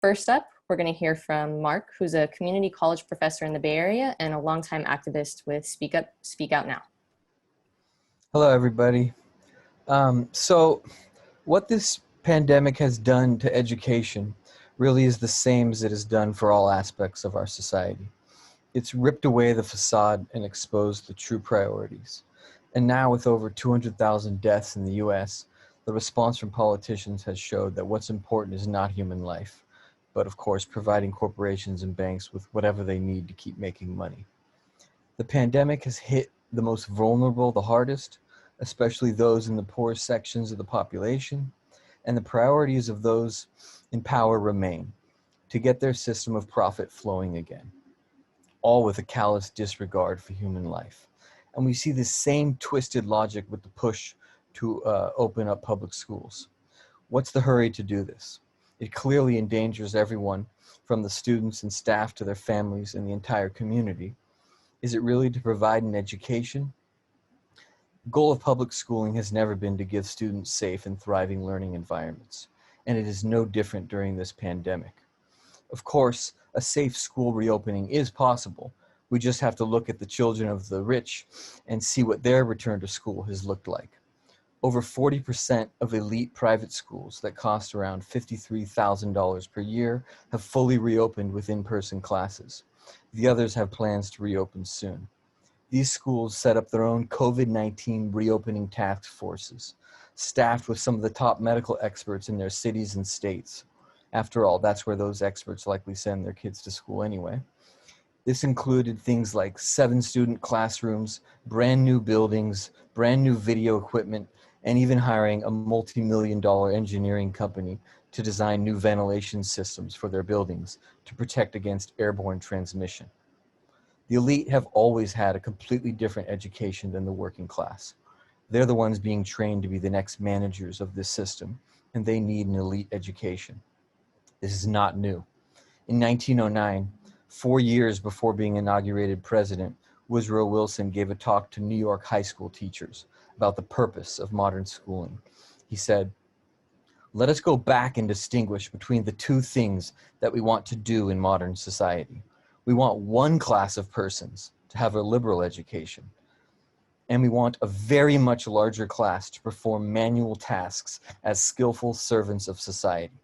First up, we're going to hear from Mark, who's a community college professor in the Bay Area and a longtime activist with Speak Up, Speak Out Now. Hello, everybody. So what this pandemic has done to education really is the same as it has done for all aspects of our society. It's ripped away the facade and exposed the true priorities. And now with over 200,000 deaths in the US, the response from politicians has showed that what's important is not human life, but of course providing corporations and banks with whatever they need to keep making money. The pandemic has hit the most vulnerable the hardest, especially those in the poorest sections of the population, and the priorities of those in power remain to get their system of profit flowing again, all with a callous disregard for human life. And we see the same twisted logic with the push to open up public schools. What's the hurry to do this? It clearly endangers everyone, from the students and staff to their families and the entire community. Is it really to provide an education? The goal of public schooling has never been to give students safe and thriving learning environments, and it is no different during this pandemic. Of course, a safe school reopening is possible. We just have to look at the children of the rich and see what their return to school has looked like. Over 40% of elite private schools that cost around $53,000 per year have fully reopened with in-person classes. The others have plans to reopen soon. These schools set up their own COVID-19 reopening task forces, staffed with some of the top medical experts in their cities and states. After all, that's where those experts likely send their kids to school anyway. This included things like 7 student classrooms, brand new buildings, brand new video equipment, and even hiring a multi-million-dollar engineering company to design new ventilation systems for their buildings to protect against airborne transmission. The elite have always had a completely different education than the working class. They're the ones being trained to be the next managers of this system, and they need an elite education. This is not new. In 1909, 4 years before being inaugurated president, Woodrow Wilson gave a talk to New York high school teachers about the purpose of modern schooling. He said, "Let us go back and distinguish between the two things that we want to do in modern society. We want one class of persons to have a liberal education, and we want a very much larger class to perform manual tasks as skillful servants of society."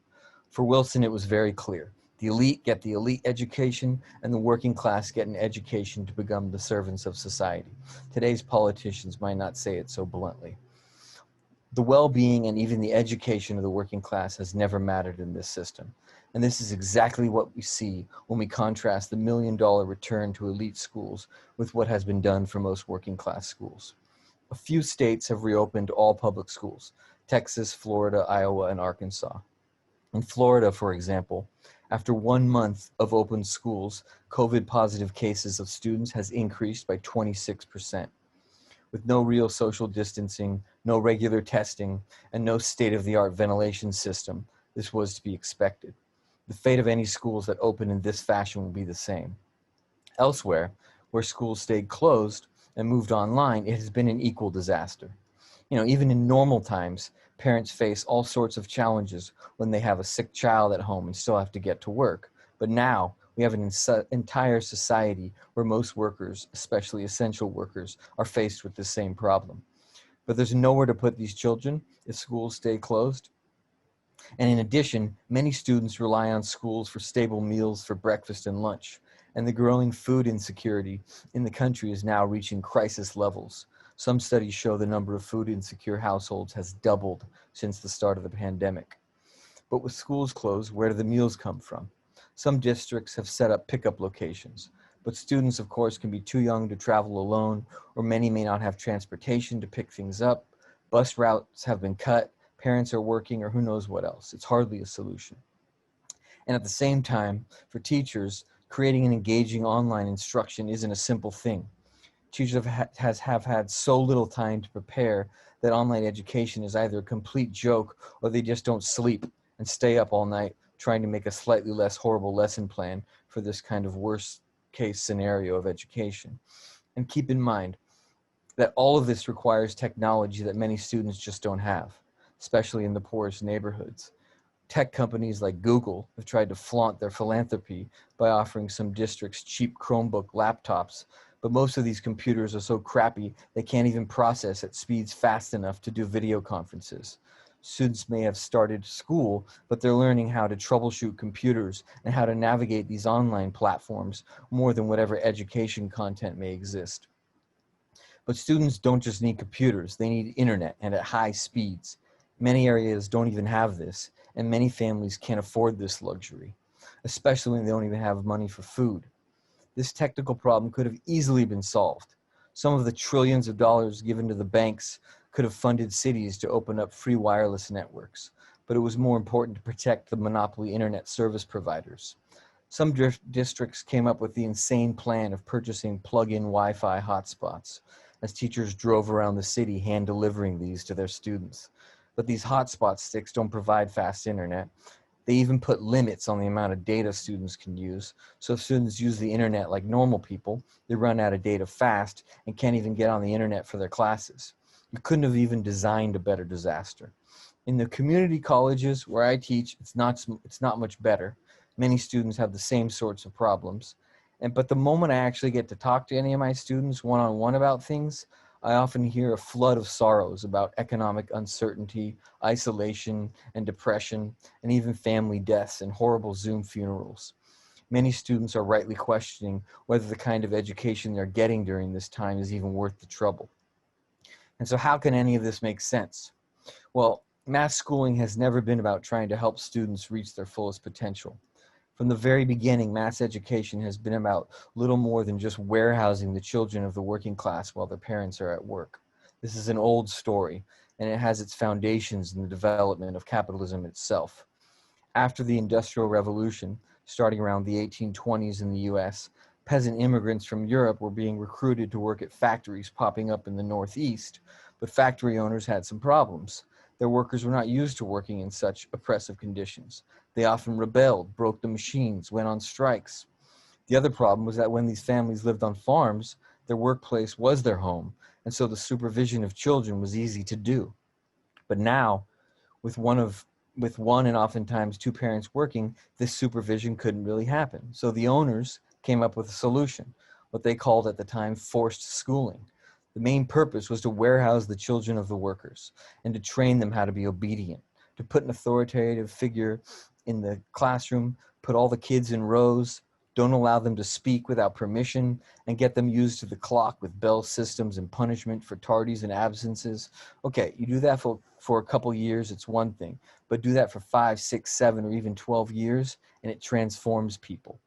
For Wilson, it was very clear. The elite get the elite education, and the working class get an education to become the servants of society. Today's politicians might not say it so bluntly. The well-being and even the education of the working class has never mattered in this system. And this is exactly what we see when we contrast the $1 million return to elite schools with what has been done for most working class schools. A few states have reopened all public schools: Texas, Florida, Iowa, and Arkansas. In Florida, for example, after 1 month of open schools, COVID positive cases of students has increased by 26%. With no real social distancing, no regular testing, and no state-of-the-art ventilation system, this was to be expected. The fate of any schools that open in this fashion will be the same. Elsewhere, where schools stayed closed and moved online, it has been an equal disaster. Even in normal times, parents face all sorts of challenges when they have a sick child at home and still have to get to work. But now we have an entire society where most workers, especially essential workers, are faced with the same problem. But there's nowhere to put these children if schools stay closed. And in addition, many students rely on schools for stable meals for breakfast and lunch. And the growing food insecurity in the country is now reaching crisis levels. Some studies show the number of food insecure households has doubled since the start of the pandemic. But with schools closed, where do the meals come from? Some districts have set up pickup locations, but students, of course, can be too young to travel alone, or many may not have transportation to pick things up. Bus routes have been cut, parents are working, or who knows what else. It's hardly a solution. And at the same time, for teachers, creating an engaging online instruction isn't a simple thing. Teachers have had so little time to prepare that online education is either a complete joke or they just don't sleep and stay up all night trying to make a slightly less horrible lesson plan for this kind of worst case scenario of education. And keep in mind that all of this requires technology that many students just don't have, especially in the poorest neighborhoods. Tech companies like Google have tried to flaunt their philanthropy by offering some districts cheap Chromebook laptops, but most of these computers are so crappy they can't even process at speeds fast enough to do video conferences. Students may have started school, but they're learning how to troubleshoot computers and how to navigate these online platforms more than whatever education content may exist. But students don't just need computers, they need internet and at high speeds. Many areas don't even have this, and many families can't afford this luxury, especially when they don't even have money for food. This technical problem could have easily been solved. Some of the trillions of dollars given to the banks could have funded cities to open up free wireless networks, but it was more important to protect the monopoly internet service providers. Some districts came up with the insane plan of purchasing plug-in Wi-Fi hotspots as teachers drove around the city hand delivering these to their students. But these hotspot sticks don't provide fast internet. They even put limits on the amount of data students can use. So if students use the internet like normal people, they run out of data fast and can't even get on the internet for their classes. You couldn't have even designed a better disaster. In the community colleges where I teach, it's not much better. Many students have the same sorts of problems. But the moment I actually get to talk to any of my students one-on-one about things, I often hear a flood of sorrows about economic uncertainty, isolation, and depression, and even family deaths and horrible Zoom funerals. Many students are rightly questioning whether the kind of education they're getting during this time is even worth the trouble. And so how can any of this make sense? Well, mass schooling has never been about trying to help students reach their fullest potential. From the very beginning, mass education has been about little more than just warehousing the children of the working class while their parents are at work. This is an old story, and it has its foundations in the development of capitalism itself. After the Industrial Revolution, starting around the 1820s in the US, peasant immigrants from Europe were being recruited to work at factories popping up in the Northeast, but factory owners had some problems. Their workers were not used to working in such oppressive conditions. They often rebelled, broke the machines, went on strikes. The other problem was that when these families lived on farms, their workplace was their home, and so the supervision of children was easy to do. But now, with one and oftentimes two parents working, this supervision couldn't really happen. So the owners came up with a solution, what they called at the time forced schooling. The main purpose was to warehouse the children of the workers and to train them how to be obedient, to put an authoritative figure in the classroom, put all the kids in rows, don't allow them to speak without permission, and get them used to the clock with bell systems and punishment for tardies and absences. Okay, you do that for a couple years, it's one thing, but do that for 5, 6, 7, or even 12 years, and it transforms people.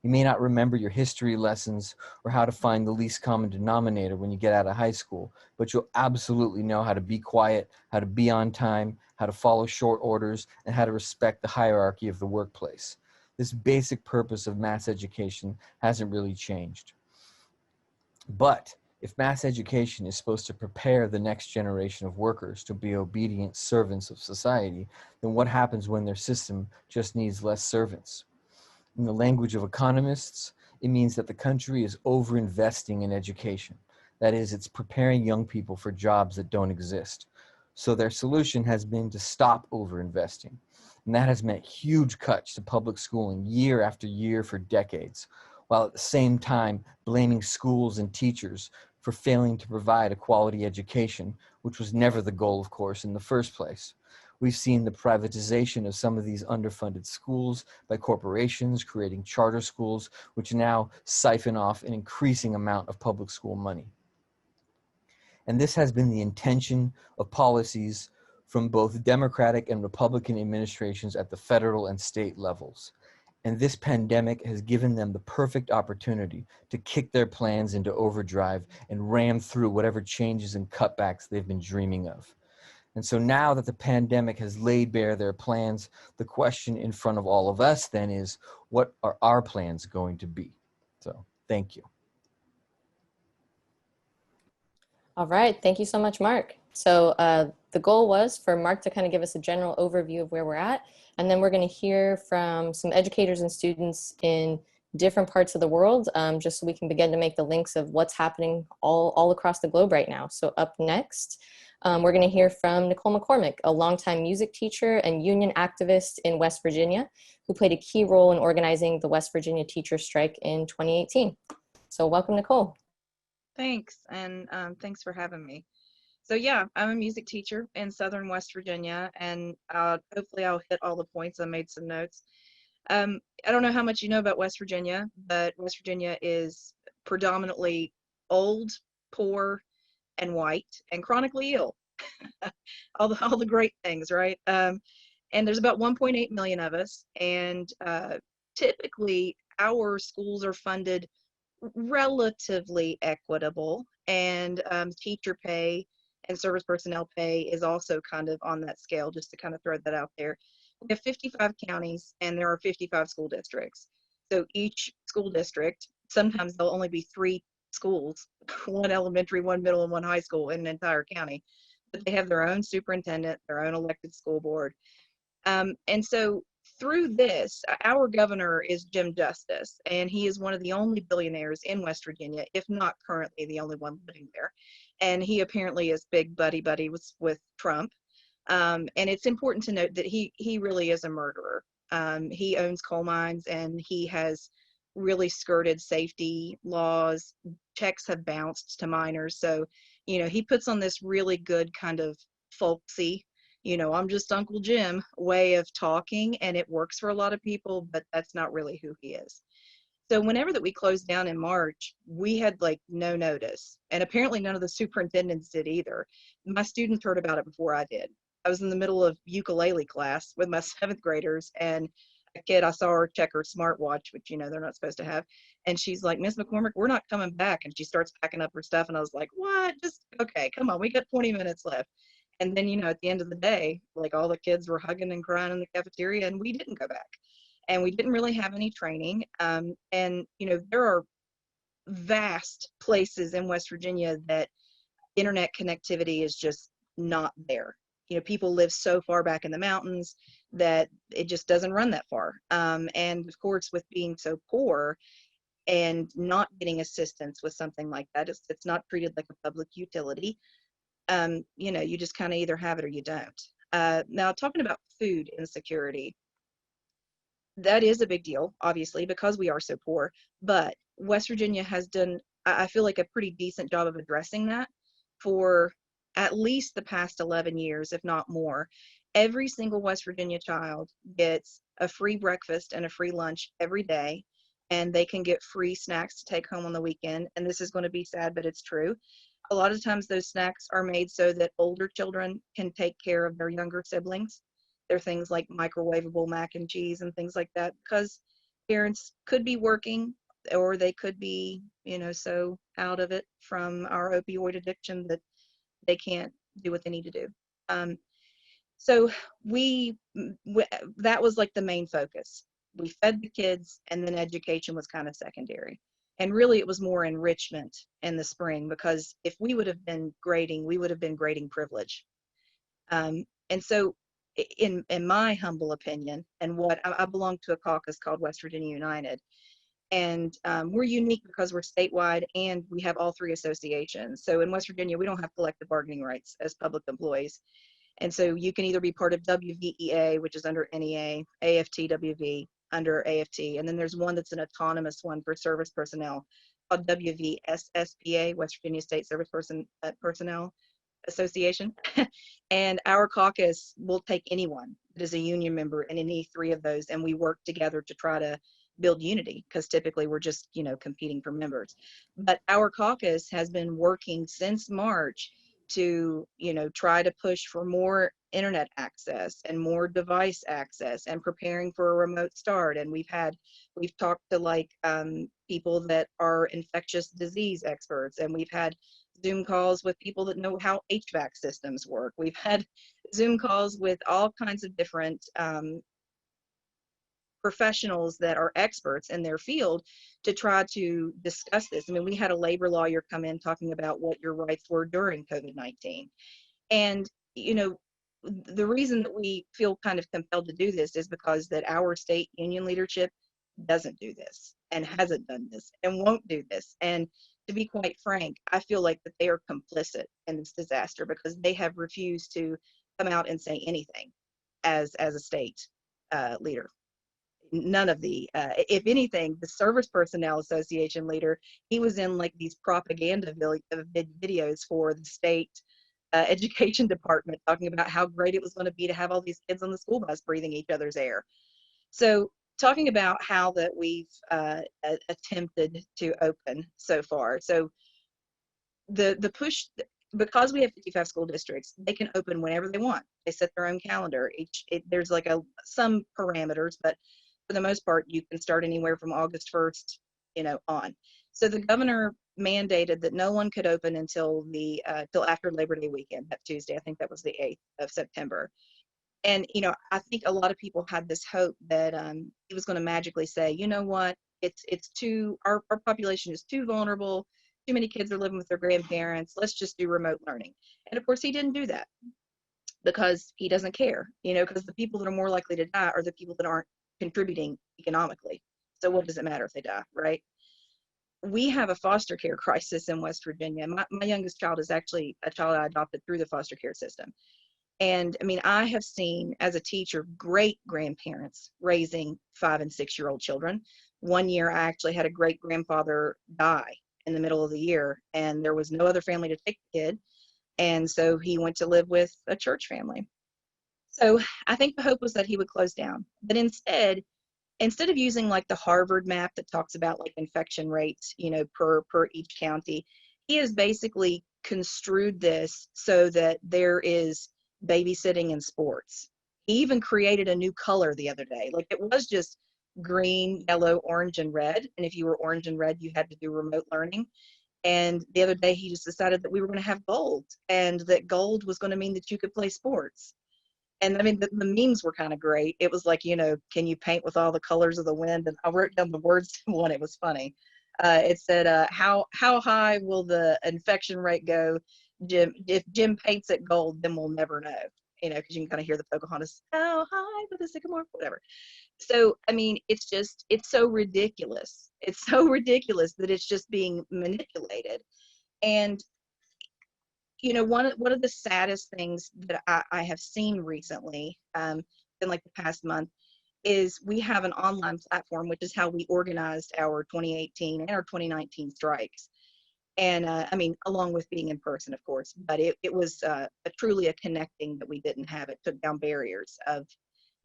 You may not remember your history lessons or how to find the least common denominator when you get out of high school, but you'll absolutely know how to be quiet, how to be on time, how to follow short orders, and how to respect the hierarchy of the workplace. This basic purpose of mass education hasn't really changed. But if mass education is supposed to prepare the next generation of workers to be obedient servants of society, then what happens when their system just needs less servants? In the language of economists, it means that the country is overinvesting in education. That is, it's preparing young people for jobs that don't exist. So their solution has been to stop overinvesting. And that has meant huge cuts to public schooling year after year for decades, while at the same time blaming schools and teachers for failing to provide a quality education, which was never the goal, of course, in the first place. We've seen the privatization of some of these underfunded schools by corporations creating charter schools, which now siphon off an increasing amount of public school money. And this has been the intention of policies from both Democratic and Republican administrations at the federal and state levels. And this pandemic has given them the perfect opportunity to kick their plans into overdrive and ram through whatever changes and cutbacks they've been dreaming of. And so now that the pandemic has laid bare their plans, the question in front of all of us then is, what are our plans going to be? So thank you. All right, thank you so much, Mark. So the goal was for Mark to kind of give us a general overview of where we're at, and then we're going to hear from some educators and students in different parts of the world, just so we can begin to make the links of what's happening all across the globe right now. So up next, we're going to hear from Nicole McCormick, a longtime music teacher and union activist in West Virginia, who played a key role in organizing the West Virginia teacher strike in 2018. So welcome, Nicole. Thanks, and thanks for having me. So yeah, I'm a music teacher in Southern West Virginia, and hopefully I'll hit all the points. I made some notes. I don't know how much you know about West Virginia, but West Virginia is predominantly old, poor, and white, and chronically ill. all the great things, right? And there's about 1.8 million of us, and typically our schools are funded relatively equitable, and teacher pay and service personnel pay is also kind of on that scale, just to kind of throw that out there. We have 55 counties and there are 55 school districts. So each school district, sometimes there'll only be 3 schools, one elementary, one middle, and one high school in an entire county, but they have their own superintendent, their own elected school board. And so through this, our governor is Jim Justice, and he is one of the only billionaires in West Virginia, if not currently the only one living there. And he apparently is big buddy with Trump. And it's important to note that he really is a murderer. He owns coal mines, and he has really skirted safety laws. Checks have bounced to minors. So, he puts on this really good kind of folksy, I'm just Uncle Jim way of talking, and it works for a lot of people, but that's not really who he is. So whenever that we closed down in March, we had like no notice, and apparently none of the superintendents did either. My students heard about it before I did. I was in the middle of ukulele class with my 7th graders, and a kid, I saw her check her smartwatch, which they're not supposed to have, and she's like, "Miss McCormick, we're not coming back," and she starts packing up her stuff, and I was like, "What? Just okay, come on, we got 20 minutes left." And then, at the end of the day, like all the kids were hugging and crying in the cafeteria, and we didn't go back. And we didn't really have any training. And, there are vast places in West Virginia that internet connectivity is just not there. People live so far back in the mountains that it just doesn't run that far. And of course, with being so poor and not getting assistance with something like that, it's not treated like a public utility. You just kind of either have it or you don't. Now, talking about food insecurity, that is a big deal, obviously, because we are so poor. But West Virginia has done, I feel like, a pretty decent job of addressing that for at least the past 11 years, if not more. Every single West Virginia child gets a free breakfast and a free lunch every day, and they can get free snacks to take home on the weekend. And this is going to be sad, but it's true. A lot of times those snacks are made so that older children can take care of their younger siblings. They're things like microwavable mac and cheese and things like that, because parents could be working, or they could be, so out of it from our opioid addiction that they can't do what they need to do. So that was like the main focus. We fed the kids, and then education was kind of secondary. And really, it was more enrichment in the spring, because if we would have been grading, we would have been grading privilege. And so, in my humble opinion, and what I belong to a caucus called West Virginia United, and we're unique because we're statewide and we have all 3 associations. So in West Virginia, we don't have collective bargaining rights as public employees. And so you can either be part of WVEA, which is under NEA, AFTWV under AFT, and then there's one that's an autonomous one for service personnel called WVSSPA, West Virginia State Service Personnel Association. And our caucus will take anyone that is a union member in any 3 of those, and we work together to try to build unity, because typically we're just competing for members. But our caucus has been working since March to try to push for more internet access and more device access, and preparing for a remote start. And we've talked to like people that are infectious disease experts, and we've had Zoom calls with people that know how HVAC systems work. We've had Zoom calls with all kinds of different professionals that are experts in their field to try to discuss this. I mean, we had a labor lawyer come in talking about what your rights were during COVID-19. And, the reason that we feel kind of compelled to do this is because that our state union leadership doesn't do this and hasn't done this and won't do this. And to be quite frank, I feel like that they are complicit in this disaster because they have refused to come out and say anything as a state leader. None of the, if anything, the Service Personnel Association leader, he was in like these propaganda videos for the state education department talking about how great it was going to be to have all these kids on the school bus breathing each other's air. So talking about how that we've attempted to open so far. So the push, because we have 55 school districts, they can open whenever they want. They set their own calendar. There's like some parameters, but for the most part, you can start anywhere from August 1st, on. So the governor mandated that no one could open until till after Labor Day weekend, that Tuesday. I think that was the 8th of September. And, I think a lot of people had this hope that he was going to magically say, you know what, our population is too vulnerable. Too many kids are living with their grandparents. Let's just do remote learning. And of course, he didn't do that because he doesn't care, because the people that are more likely to die are the people that aren't contributing economically. So what does it matter if they die, right? We have a foster care crisis in West Virginia. My youngest child is actually a child I adopted through the foster care system. And I mean, I have seen as a teacher, great grandparents raising 5 and 6 year old children. One year, I actually had a great grandfather die in the middle of the year, and there was no other family to take the kid. And so he went to live with a church family. So I think the hope was that he would close down. But instead of using like the Harvard map that talks about like infection rates, per each county, he has basically construed this so that there is babysitting and sports. He even created a new color the other day. Like it was just green, yellow, orange, and red. And if you were orange and red, you had to do remote learning. And the other day, he just decided that we were going to have gold, and that gold was going to mean that you could play sports. And I mean, the memes were kind of great. It was like, can you paint with all the colors of the wind? And I wrote down the words to one. It was funny. It said, how high will the infection rate go, Jim? If Jim paints it gold, then we'll never know. Because you can kind of hear the Pocahontas, how high with the sycamore, whatever. So, I mean, it's so ridiculous. It's so ridiculous that it's just being manipulated. And, one of the saddest things that I have seen recently, in like the past month, is we have an online platform, which is how we organized our 2018 and our 2019 strikes. And I mean, along with being in person, of course, but it was truly a connecting that we didn't have. It took down barriers of,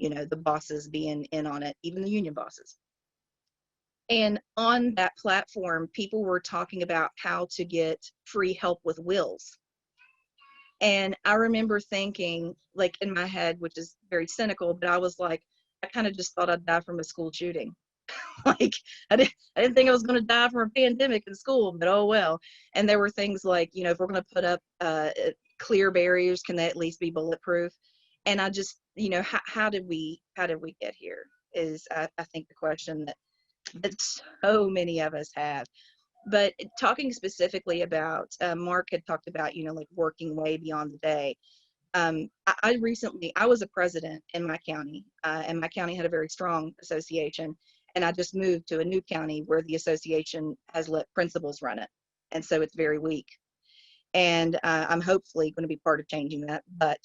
the bosses being in on it, even the union bosses. And on that platform, people were talking about how to get free help with wills. And I remember thinking, like in my head, which is very cynical, but I was like, I kind of just thought I'd die from a school shooting. Like I didn't think I was going to die from a pandemic in school, but oh well. And there were things like, if we're going to put up clear barriers, can they at least be bulletproof? And I just, how did we get here is I think the question that so many of us have. But talking specifically about, Mark had talked about, like working way beyond the day. I was a president in my county, and my county had a very strong association. And I just moved to a new county where the association has let principals run it. And so it's very weak. And I'm hopefully going to be part of changing that. But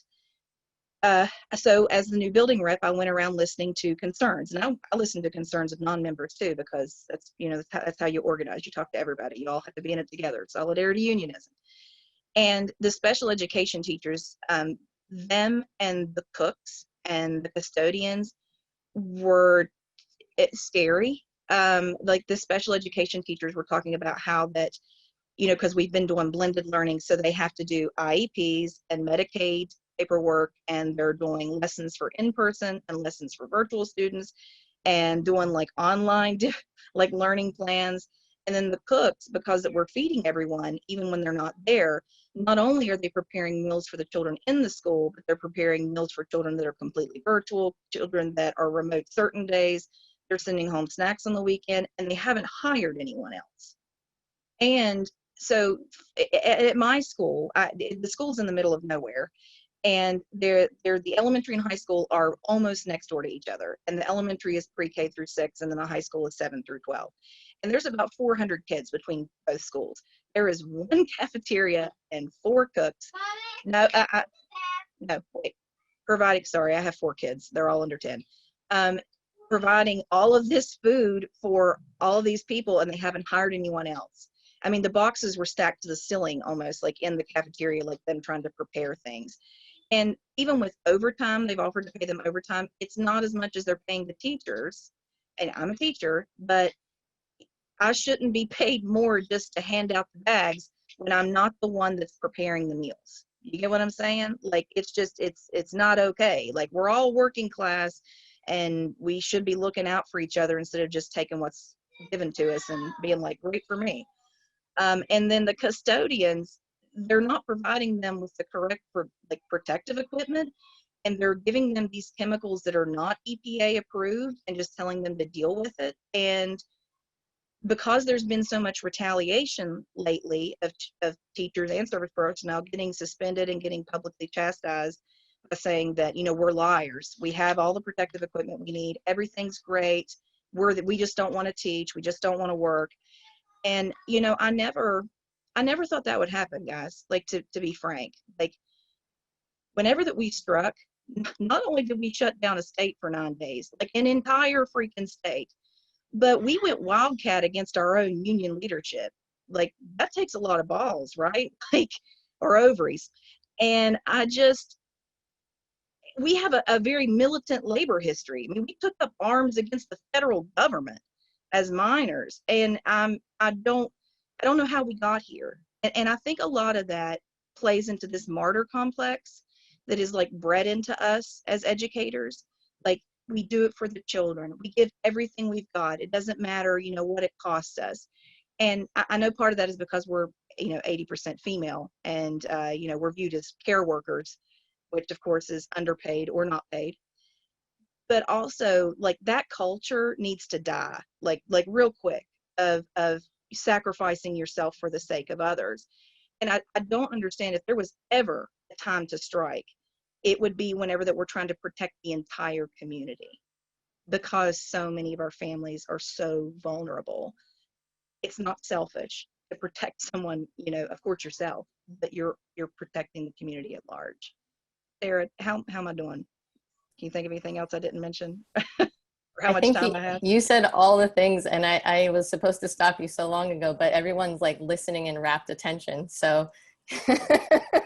so as the new building rep, I went around listening to concerns, and I listened to concerns of non-members too, because that's, that's how you organize. You talk to everybody. You all have to be in it together. Solidarity unionism. And the special education teachers, them and the cooks and the custodians were scary. Like the special education teachers were talking about how that, because we've been doing blended learning, so they have to do IEPs and Medicaid paperwork, and they're doing lessons for in-person and lessons for virtual students, and doing like online like learning plans. And then the cooks, because we're feeding everyone even when they're not there, not only are they preparing meals for the children in the school, but they're preparing meals for children that are completely virtual, children that are remote certain days. They're sending home snacks on the weekend, and they haven't hired anyone else. And so at my school, the school's in the middle of nowhere, And the elementary and high school are almost next door to each other. And the elementary is pre-K through 6, and then the high school is 7 through 12. And there's about 400 kids between both schools. There is one cafeteria and 4 cooks. No, no, wait. Providing, sorry, I have 4 kids. They're all under 10. Providing all of this food for all of these people, and they haven't hired anyone else. I mean, the boxes were stacked to the ceiling almost, like in the cafeteria, like them trying to prepare things. And even with overtime, they've offered to pay them overtime. It's not as much as they're paying the teachers. And I'm a teacher, but I shouldn't be paid more just to hand out the bags when I'm not the one that's preparing the meals. You get what I'm saying? Like, it's just, it's not okay. Like, we're all working class, and we should be looking out for each other instead of just taking what's given to us and being like, great for me. And then the custodians, they're not providing them with the correct protective equipment, and they're giving them these chemicals that are not EPA approved and just telling them to deal with it. And because there's been so much retaliation lately of teachers and service personnel getting suspended and getting publicly chastised by saying that, you know, we're liars. We have all the protective equipment we need. Everything's great. We just don't want to teach. We just don't want to work. And, you know, I never thought that would happen, guys. Like, to be frank, like, whenever that we struck, not only did we shut down a state for 9 days, like an entire freaking state, but we went wildcat against our own union leadership. Like, that takes a lot of balls, right? Like, or ovaries. And we have a very militant labor history. I mean, we took up arms against the federal government as minors. And I don't know how we got here. And I think a lot of that plays into this martyr complex that is like bred into us as educators. Like, we do it for the children. We give everything we've got. It doesn't matter, you know, what it costs us. And I know part of that is because we're, you know, 80% female, and, you know, we're viewed as care workers, which of course is underpaid or not paid. But also, like, that culture needs to die, like real quick, of sacrificing yourself for the sake of others. And I don't understand, if there was ever a time to strike, it would be whenever that we're trying to protect the entire community, because so many of our families are so vulnerable. It's not selfish to protect someone, you know, of course yourself, but you're protecting the community at large. Sarah, how am I doing? Can you think of anything else I didn't mention? Or how much time I have? You said all the things, and I was supposed to stop you so long ago, but everyone's like listening in rapt attention. So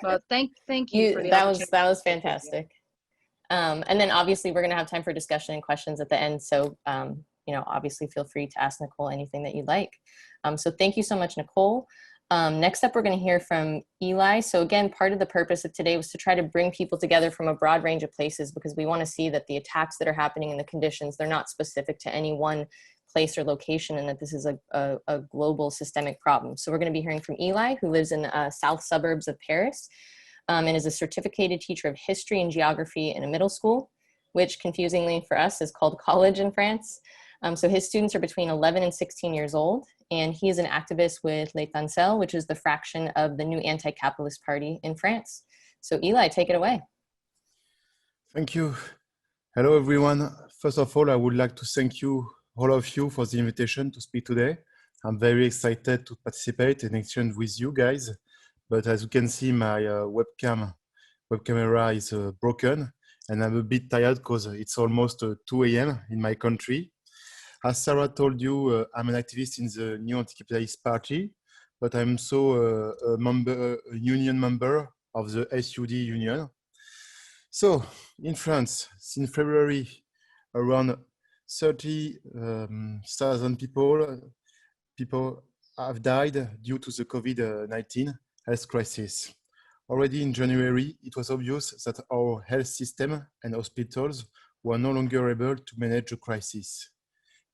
well, thank you for the opportunity. That was fantastic. And then obviously we're going to have time for discussion and questions at the end. So, you know, obviously feel free to ask Nicole anything that you'd like. So thank you so much, Nicole. Next up, we're going to hear from Eli. So again, part of the purpose of today was to try to bring people together from a broad range of places, because we want to see that the attacks that are happening and the conditions, they're not specific to any one place or location, and that this is a global systemic problem. So we're going to be hearing from Eli, who lives in the south suburbs of Paris, and is a certificated teacher of history and geography in a middle school, which confusingly for us is called college in France. So his students are between 11 and 16 years old, and he is an activist with Les Tancelles, which is the fraction of the new anti-capitalist party in France. So Eli, take it away. Thank you. Hello, everyone. First of all, I would like to thank you, all of you, for the invitation to speak today. I'm very excited to participate and exchange with you guys. But as you can see, my web camera is broken, and I'm a bit tired because it's almost 2 a.m. in my country. As Sarah told you, I'm an activist in the new anti-capitalist party, but I'm also a union member of the SUD union. So in France, since February, around 30,000 people have died due to the COVID-19 health crisis. Already in January, it was obvious that our health system and hospitals were no longer able to manage the crisis.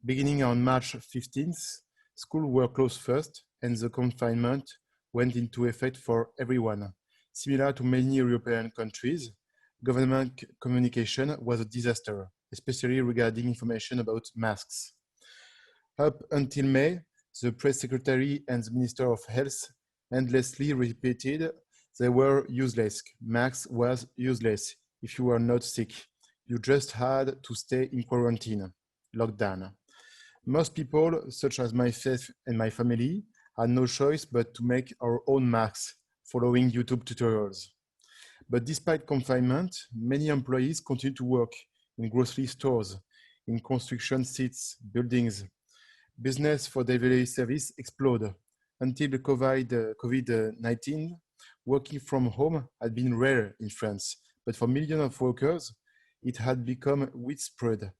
Beginning on March 15th, schools were closed first, and the confinement went into effect for everyone. Similar to many European countries, government communication was a disaster, especially regarding information about masks. Up until May, the press secretary and the Minister of Health endlessly repeated they were useless. Masks was useless if you were not sick. You just had to stay in quarantine, lockdown. Most people, such as myself and my family, had no choice but to make our own masks following YouTube tutorials. But despite confinement, many employees continue to work in grocery stores, in construction sites, buildings. Business for delivery service exploded. Until the COVID-19, working from home had been rare in France, but for millions of workers, it had become widespread.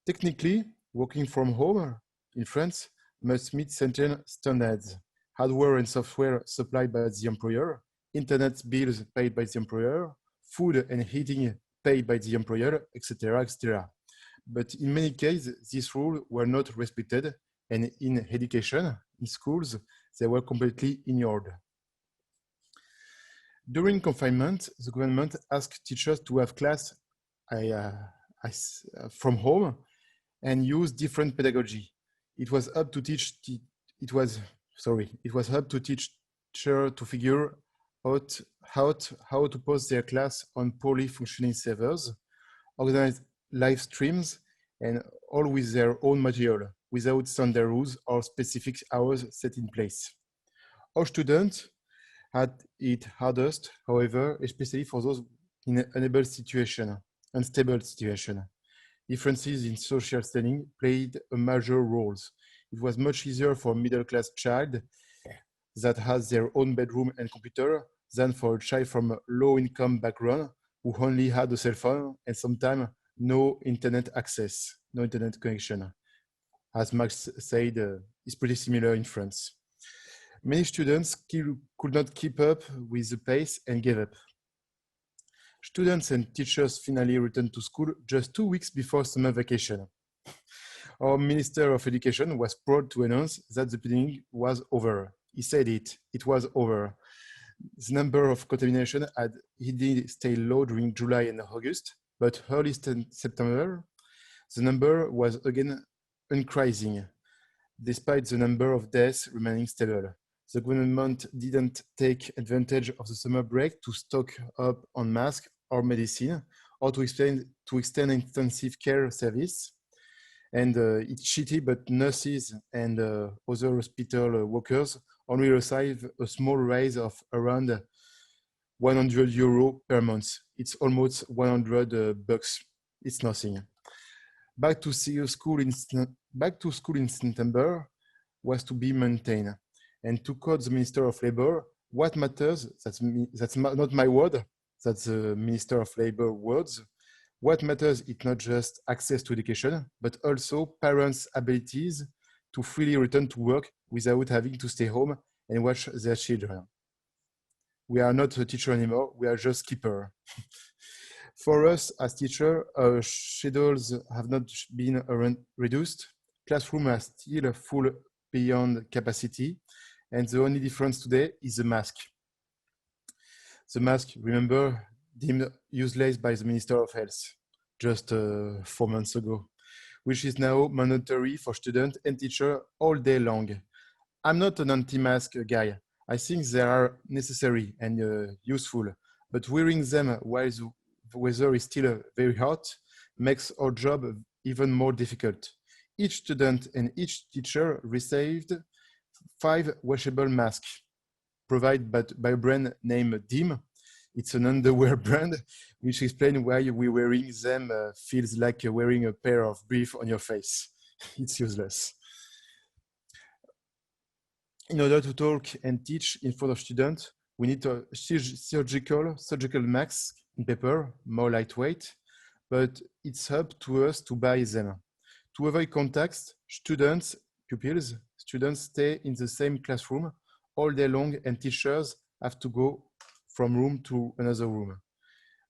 Technically, working from home in France must meet certain standards: hardware and software supplied by the employer, internet bills paid by the employer, food and heating paid by the employer, etc., etc. But in many cases, these rules were not respected, and in education, in schools, they were completely ignored. During confinement, the government asked teachers to have class from home and use different pedagogy. It was up to teach teacher to figure out how to post their class on poorly functioning servers, organize live streams, and all with their own material, without standard rules or specific hours set in place. All students had it hardest, however, especially for those in an unstable situation. Differences in social standing played a major role. It was much easier for a middle-class child that has their own bedroom and computer than for a child from a low-income background who only had a cell phone and sometimes no internet access, no internet connection. As Max said, it's pretty similar in France. Many students could not keep up with the pace and gave up. Students and teachers finally returned to school just 2 weeks before summer vacation. Our Minister of Education was proud to announce that the pandemic was over. He said it was over. The number of contamination had indeed stayed low during July and August, but early September, the number was again increasing, despite the number of deaths remaining stable. The government didn't take advantage of the summer break to stock up on masks or medicine, or to extend intensive care service. And it's shitty, but nurses and other hospital workers only receive a small raise of around 100 euro per month. It's almost 100 bucks. It's nothing. Back to school in September was to be maintained. And to quote the Minister of Labor, what matters, that's not my word, that's the Minister of Labor words. What matters is not just access to education, but also parents' abilities to freely return to work without having to stay home and watch their children. We are not a teacher anymore, we are just keeper. For us as teachers, our schedules have not been reduced. Classrooms are still full beyond capacity, and the only difference today is the mask. The mask, remember, deemed useless by the Minister of Health just 4 months ago, which is now mandatory for students and teachers all day long. I'm not an anti-mask guy. I think they are necessary and useful, but wearing them while the weather is still very hot makes our job even more difficult. Each student and each teacher received 5 washable masks provided by a brand named Dim. It's an underwear brand, which explains why wearing them feels like wearing a pair of briefs on your face. It's useless. In order to talk and teach in front of students, we need a surgical mask in paper, more lightweight, but it's up to us to buy them. To avoid contacts, pupils stay in the same classroom all day long, and teachers have to go from room to another room,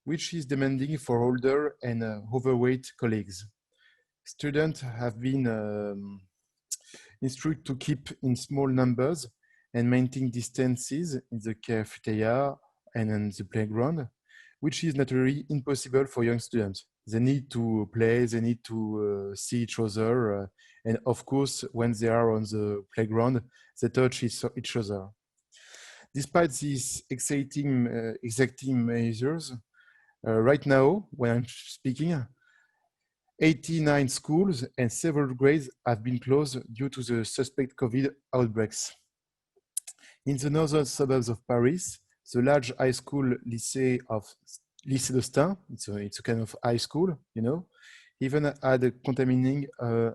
which is demanding for older and overweight colleagues. Students have been instructed to keep in small numbers and maintain distances in the cafeteria and in the playground, which is naturally impossible for young students. They need to play, they need to see each other, and of course, when they are on the playground, they touch each other. Despite these exacting measures, right now, when I'm speaking, 89 schools and several grades have been closed due to the suspect COVID outbreaks. In the northern suburbs of Paris, the large high school Lycée d'Austin, it's a kind of high school, you know, even had contaminating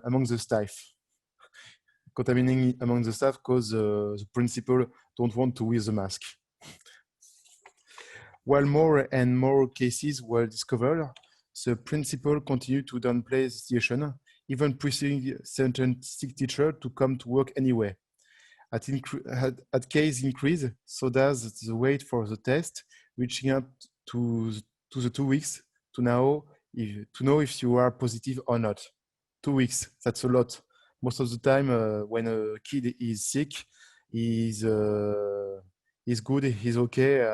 among the staff. Contaminating among the staff because the principal don't want to wear the mask. While more and more cases were discovered, the principal continued to downplay the situation, even pressing certain sick teachers to come to work anyway. At case increase, so does the wait for the test, reaching up to the 2 weeks to know if you are positive or not. 2 weeks, that's a lot. Most of the time, when a kid is sick, he's good, he's okay,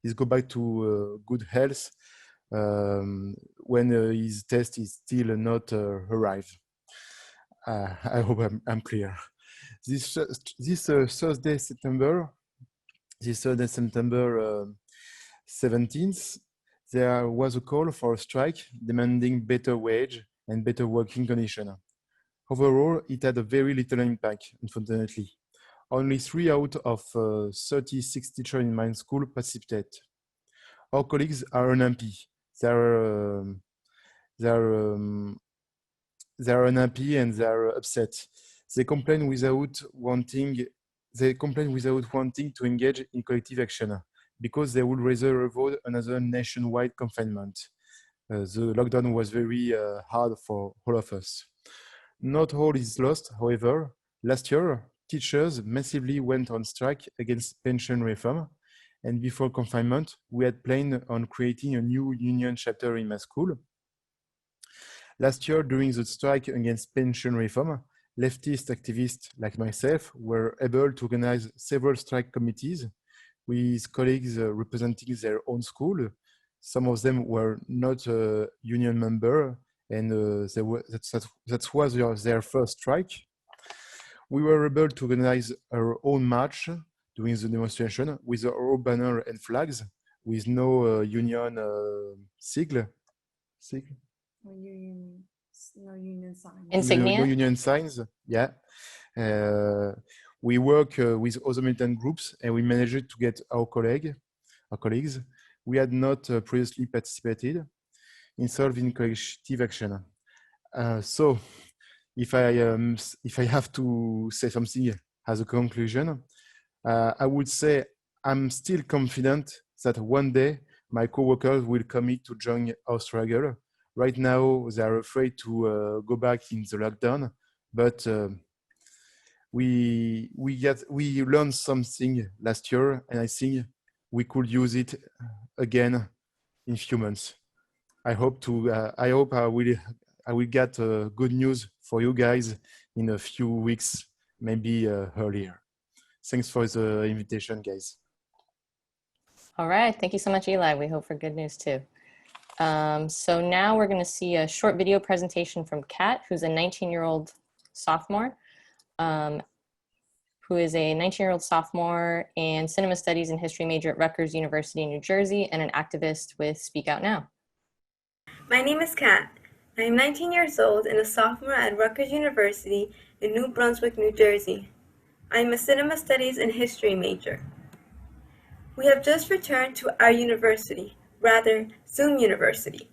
he's go back to good health when his test is still not arrived. I hope I'm clear. This Thursday, September 17th, there was a call for a strike demanding better wage and better working conditions. Overall, it had a very little impact, unfortunately. Only 3 out of 36 teachers in my school participated. Our colleagues are unhappy. They're unhappy and they're upset. They complain without wanting to engage in collective action because they would rather avoid another nationwide confinement. The lockdown was very hard for all of us. Not all is lost, however. Last year, teachers massively went on strike against pension reform, and before confinement, we had planned on creating a new union chapter in my school. Last year, during the strike against pension reform, leftist activists like myself were able to organize several strike committees with colleagues representing their own school. Some of them were not a union member, and that was their first strike. We were able to organize our own march during the demonstration with our own banner and flags, with no union sigle. No union signs. Insignia? No union signs, yeah. We work with other militant groups and we managed to get our colleagues. We had not previously participated in solving collective action. So if I have to say something as a conclusion, I would say I'm still confident that one day my co-workers will commit to join our struggle. Right now, they are afraid to go back in the lockdown, but we learned something last year, and I think we could use it again in few months. I hope I will get good news for you guys in a few weeks, maybe earlier. Thanks for the invitation, guys. All right, thank you so much, Eli. We hope for good news too. So now we're going to see a short video presentation from Kat, who's a 19-year-old sophomore, and cinema studies and history major at Rutgers University in New Jersey, and an activist with Speak Out Now. My name is Kat. I am 19 years old and a sophomore at Rutgers University in New Brunswick, New Jersey. I am a cinema studies and history major. We have just returned to our university, rather Zoom University.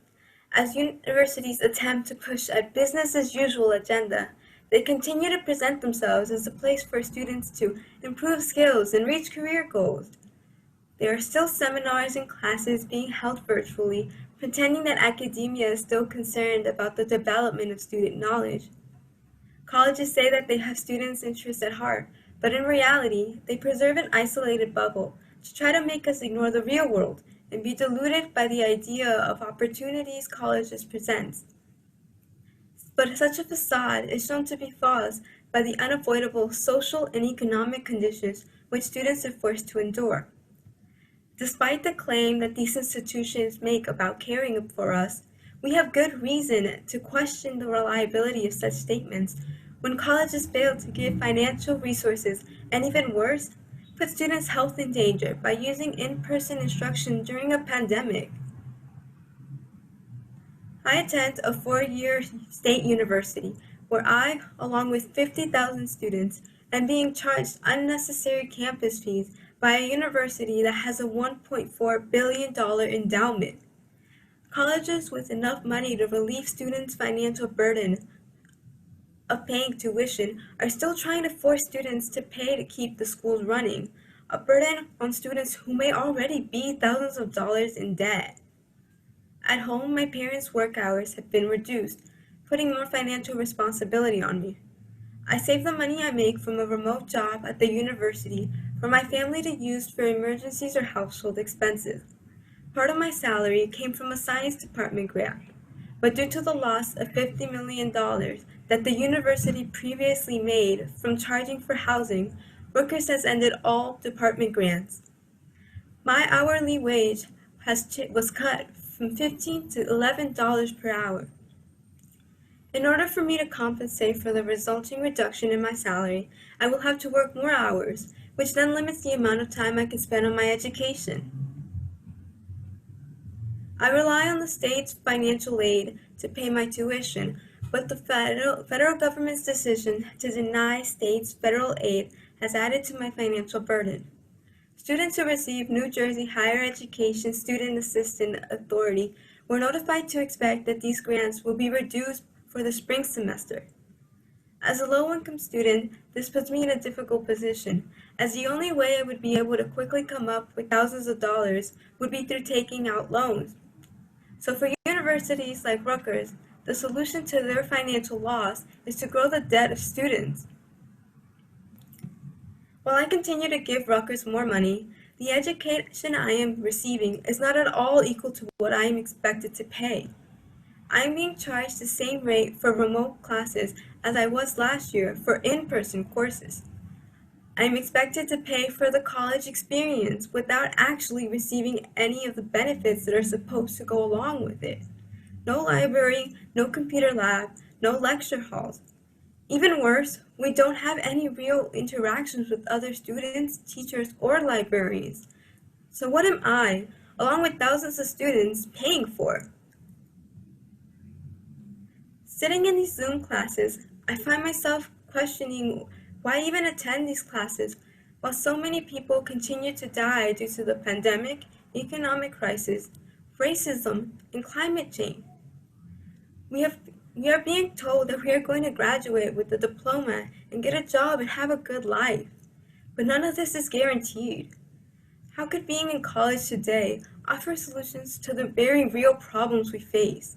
As universities attempt to push a business-as-usual agenda, they continue to present themselves as a place for students to improve skills and reach career goals. There are still seminars and classes being held virtually, pretending that academia is still concerned about the development of student knowledge. Colleges say that they have students' interests at heart, but in reality, they preserve an isolated bubble to try to make us ignore the real world and be deluded by the idea of opportunities colleges present. But such a facade is shown to be false by the unavoidable social and economic conditions which students are forced to endure. Despite the claim that these institutions make about caring for us, we have good reason to question the reliability of such statements when colleges fail to give financial resources and, even worse, put students' health in danger by using in-person instruction during a pandemic. I attend a 4-year state university where I, along with 50,000 students, am being charged unnecessary campus fees by a university that has a $1.4 billion endowment. Colleges with enough money to relieve students' financial burden of paying tuition are still trying to force students to pay to keep the schools running, a burden on students who may already be thousands of dollars in debt. At home, my parents' work hours have been reduced, putting more financial responsibility on me. I save the money I make from a remote job at the university for my family to use for emergencies or household expenses. Part of my salary came from a science department grant, but due to the loss of $50 million that the university previously made from charging for housing, Workers has ended all department grants. My hourly wage was cut from $15 to $11 per hour. In order for me to compensate for the resulting reduction in my salary, I will have to work more hours, which then limits the amount of time I can spend on my education. I rely on the state's financial aid to pay my tuition, but the federal government's decision to deny states federal aid has added to my financial burden. Students who receive New Jersey Higher Education Student Assistance Authority were notified to expect that these grants will be reduced for the spring semester. As a low-income student, this puts me in a difficult position, as the only way I would be able to quickly come up with thousands of dollars would be through taking out loans. So for universities like Rutgers, the solution to their financial loss is to grow the debt of students. While I continue to give Rutgers more money, the education I am receiving is not at all equal to what I am expected to pay. I am being charged the same rate for remote classes as I was last year for in-person courses. I am expected to pay for the college experience without actually receiving any of the benefits that are supposed to go along with it. No library, no computer lab, no lecture halls. Even worse, we don't have any real interactions with other students, teachers, or librarians. So what am I, along with thousands of students, paying for? Sitting in these Zoom classes, I find myself questioning why even attend these classes while so many people continue to die due to the pandemic, economic crisis, racism, and climate change. We are being told that we are going to graduate with a diploma and get a job and have a good life, but none of this is guaranteed. How could being in college today offer solutions to the very real problems we face?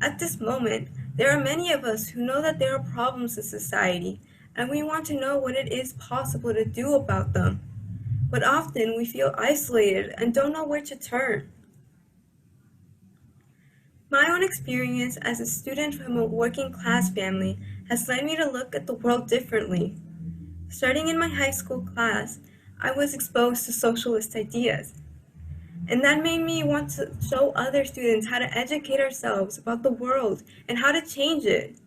At this moment, there are many of us who know that there are problems in society, and we want to know what it is possible to do about them. But often we feel isolated and don't know where to turn. My own experience as a student from a working class family has led me to look at the world differently. Starting in my high school class, I was exposed to socialist ideas. And that made me want to show other students how to educate ourselves about the world and how to change it.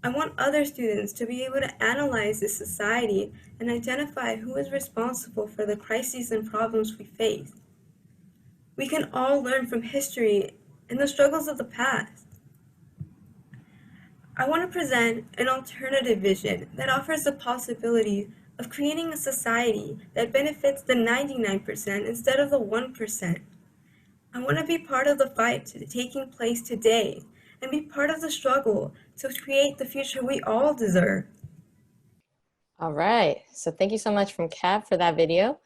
I want other students to be able to analyze this society and identify who is responsible for the crises and problems we face. We can all learn from history and the struggles of the past. I want to present an alternative vision that offers the possibility of creating a society that benefits the 99% instead of the 1%. I want to be part of the fight taking place today and be part of the struggle to create the future we all deserve. All right, so thank you so much from Kat for that video.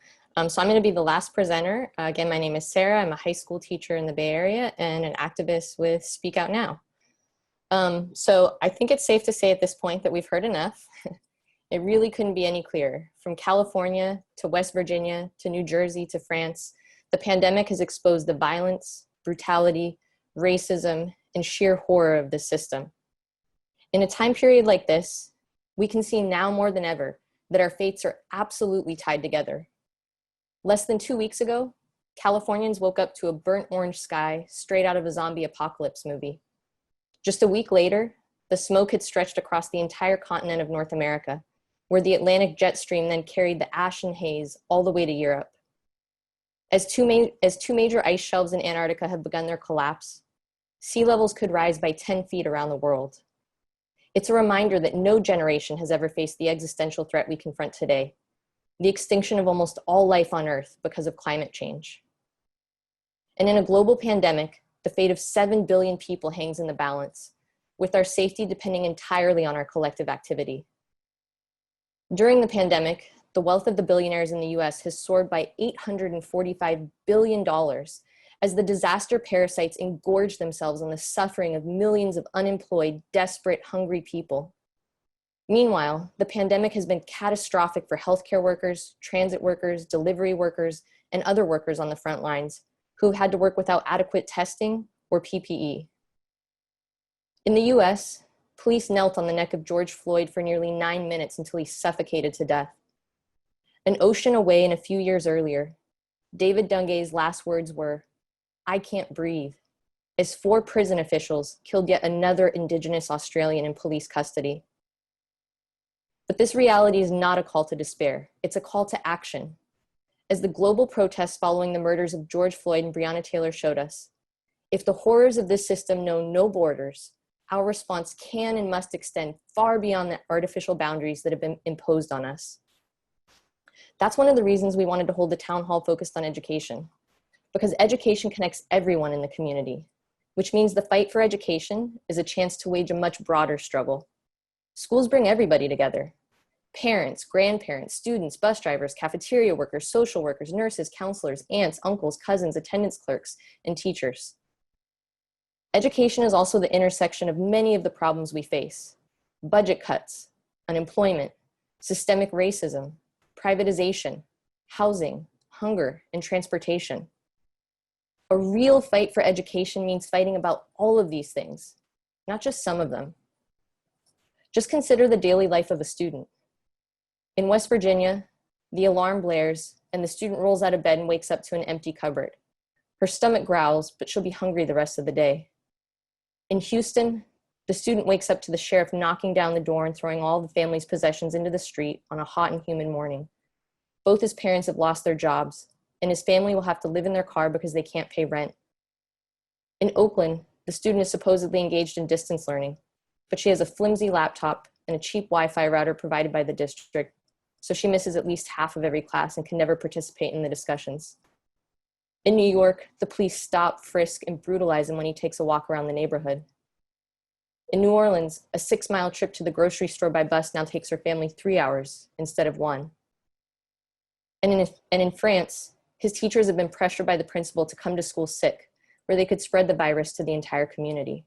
So I'm going to be the last presenter. Again, my name is Sarah. I'm a high school teacher in the Bay Area and an activist with Speak Out Now. So I think it's safe to say at this point that we've heard enough. It really couldn't be any clearer. From California to West Virginia to New Jersey to France, the pandemic has exposed the violence, brutality, racism, and sheer horror of the system. In a time period like this, we can see now more than ever that our fates are absolutely tied together. Less than 2 weeks ago, Californians woke up to a burnt orange sky straight out of a zombie apocalypse movie. Just a week later, the smoke had stretched across the entire continent of North America, where the Atlantic jet stream then carried the ash and haze all the way to Europe. As two major ice shelves in Antarctica have begun their collapse, sea levels could rise by 10 feet around the world. It's a reminder that no generation has ever faced the existential threat we confront today, the extinction of almost all life on Earth because of climate change. And in a global pandemic, the fate of 7 billion people hangs in the balance, with our safety depending entirely on our collective activity. During the pandemic, the wealth of the billionaires in the US has soared by $845 billion as the disaster parasites engorge themselves on the suffering of millions of unemployed, desperate, hungry people. Meanwhile, the pandemic has been catastrophic for healthcare workers, transit workers, delivery workers, and other workers on the front lines who have had to work without adequate testing or PPE. In the US, police knelt on the neck of George Floyd for nearly 9 minutes until he suffocated to death. An ocean away and a few years earlier, David Dungay's last words were, "I can't breathe," as 4 prison officials killed yet another Indigenous Australian in police custody. But this reality is not a call to despair. It's a call to action. As the global protests following the murders of George Floyd and Breonna Taylor showed us, if the horrors of this system know no borders, our response can and must extend far beyond the artificial boundaries that have been imposed on us. That's one of the reasons we wanted to hold the town hall focused on education, because education connects everyone in the community, which means the fight for education is a chance to wage a much broader struggle. Schools bring everybody together: parents, grandparents, students, bus drivers, cafeteria workers, social workers, nurses, counselors, aunts, uncles, cousins, attendance clerks, and teachers. Education is also the intersection of many of the problems we face: budget cuts, unemployment, systemic racism, privatization, housing, hunger, and transportation. A real fight for education means fighting about all of these things, not just some of them. Just consider the daily life of a student. In West Virginia, the alarm blares and the student rolls out of bed and wakes up to an empty cupboard. Her stomach growls, but she'll be hungry the rest of the day. In Houston, the student wakes up to the sheriff knocking down the door and throwing all the family's possessions into the street on a hot and humid morning. Both his parents have lost their jobs, and his family will have to live in their car because they can't pay rent. In Oakland, the student is supposedly engaged in distance learning, but she has a flimsy laptop and a cheap Wi-Fi router provided by the district, so she misses at least half of every class and can never participate in the discussions. In New York, the police stop, frisk, and brutalize him when he takes a walk around the neighborhood. In New Orleans, a 6-mile trip to the grocery store by bus now takes her family 3 hours instead of 1. And in France, his teachers have been pressured by the principal to come to school sick, where they could spread the virus to the entire community.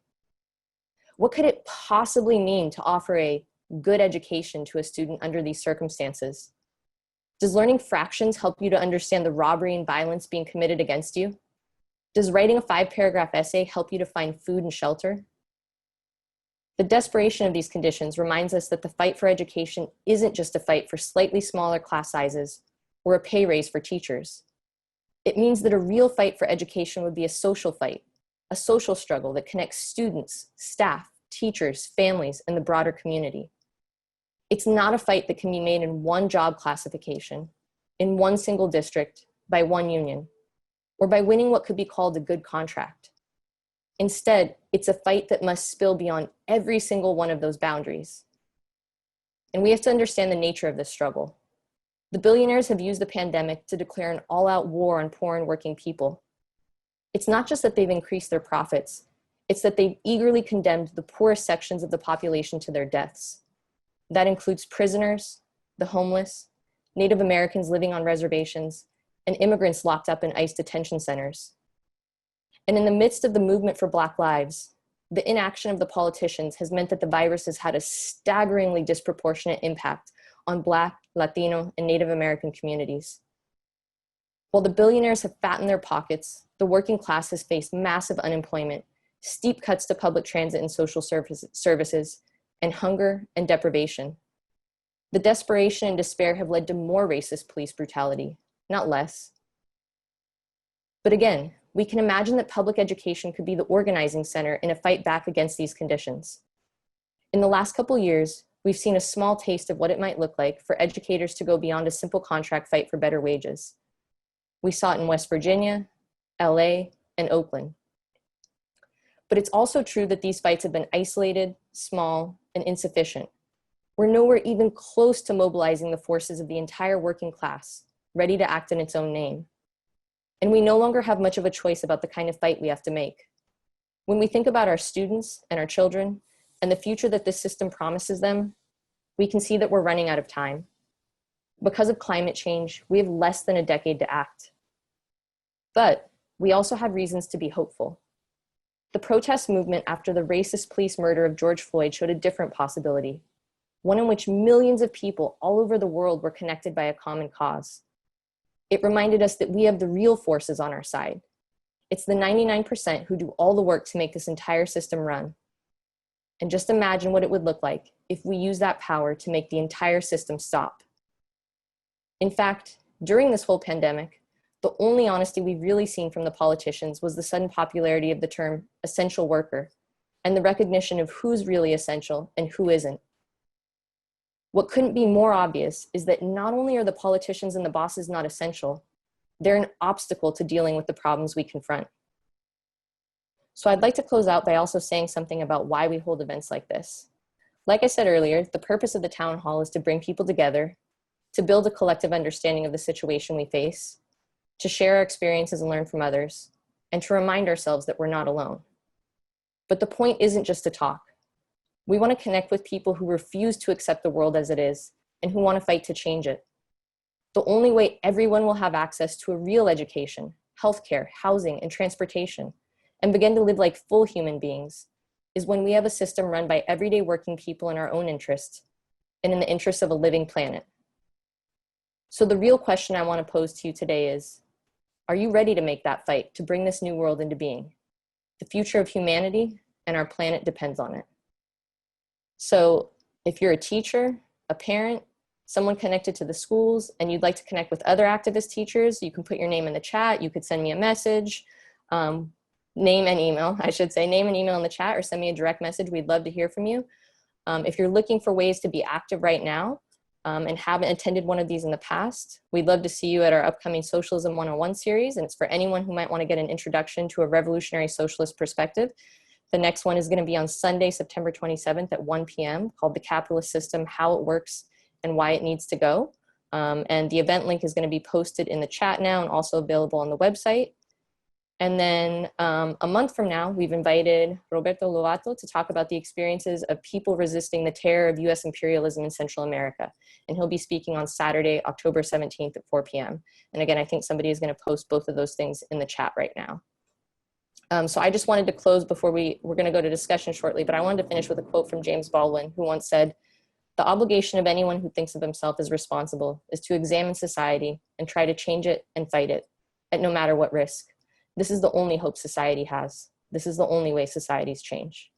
What could it possibly mean to offer a good education to a student under these circumstances? Does learning fractions help you to understand the robbery and violence being committed against you? Does writing a 5-paragraph essay help you to find food and shelter? The desperation of these conditions reminds us that the fight for education isn't just a fight for slightly smaller class sizes or a pay raise for teachers. It means that a real fight for education would be a social fight, a social struggle that connects students, staff, teachers, families, and the broader community. It's not a fight that can be made in one job classification, in one single district, by one union, or by winning what could be called a good contract. Instead, it's a fight that must spill beyond every single one of those boundaries. And we have to understand the nature of this struggle. The billionaires have used the pandemic to declare an all-out war on poor and working people. It's not just that they've increased their profits, it's that they've eagerly condemned the poorest sections of the population to their deaths. That includes prisoners, the homeless, Native Americans living on reservations, and immigrants locked up in ICE detention centers. And in the midst of the movement for Black lives, the inaction of the politicians has meant that the virus has had a staggeringly disproportionate impact on Black, Latino, and Native American communities. While the billionaires have fattened their pockets, the working class has faced massive unemployment, steep cuts to public transit and social services, and hunger and deprivation. The desperation and despair have led to more racist police brutality, not less. But again, we can imagine that public education could be the organizing center in a fight back against these conditions. In the last couple years, We've seen a small taste of what it might look like for educators to go beyond a simple contract fight for better wages. We saw it in West Virginia, LA, and Oakland. But it's also true that these fights have been isolated, small, and insufficient. We're nowhere even close to mobilizing the forces of the entire working class, ready to act in its own name. And we no longer have much of a choice about the kind of fight we have to make. When we think about our students and our children and the future that this system promises them, we can see that we're running out of time. Because of climate change, we have less than a decade to act. But we also have reasons to be hopeful. The protest movement after the racist police murder of George Floyd showed a different possibility, one in which millions of people all over the world were connected by a common cause. It reminded us that we have the real forces on our side. It's the 99% who do all the work to make this entire system run. And just imagine what it would look like if we use that power to make the entire system stop. In fact, during this whole pandemic, the only honesty we've really seen from the politicians was the sudden popularity of the term essential worker and the recognition of who's really essential and who isn't. What couldn't be more obvious is that not only are the politicians and the bosses not essential, they're an obstacle to dealing with the problems we confront. So I'd like to close out by also saying something about why we hold events like this. Like I said earlier, the purpose of the town hall is to bring people together, to build a collective understanding of the situation we face, to share our experiences and learn from others, and to remind ourselves that we're not alone. But the point isn't just to talk. We want to connect with people who refuse to accept the world as it is and who want to fight to change it. The only way everyone will have access to a real education, healthcare, housing, and transportation, and begin to live like full human beings is when we have a system run by everyday working people in our own interest and in the interest of a living planet. So the real question I want to pose to you today is, are you ready to make that fight to bring this new world into being? The future of humanity and our planet depends on it. So if you're a teacher, a parent, someone connected to the schools, and you'd like to connect with other activist teachers, you can put your name in the chat, you could send me a message, name and email, I should say, name and email in the chat, or send me a direct message. We'd love to hear from you. If you're looking for ways to be active right now and haven't attended one of these in the past, we'd love to see you at our upcoming Socialism 101 series, and it's for anyone who might want to get an introduction to a revolutionary socialist perspective. The next one is going to be on Sunday, September 27th at 1 p.m. called The Capitalist System, How It Works and Why It Needs to Go. And the event link is going to be posted in the chat now and also available on the website. And then a month from now, we've invited Roberto Lovato to talk about the experiences of people resisting the terror of US imperialism in Central America. And he'll be speaking on Saturday, October 17th at 4 p.m. And again, I think somebody is going to post both of those things in the chat right now. So I just wanted to close before we're going to go to discussion shortly, but I wanted to finish with a quote from James Baldwin, who once said, "The obligation of anyone who thinks of himself as responsible is to examine society and try to change it and fight it, at no matter what risk. This is the only hope society has. This is the only way societies change."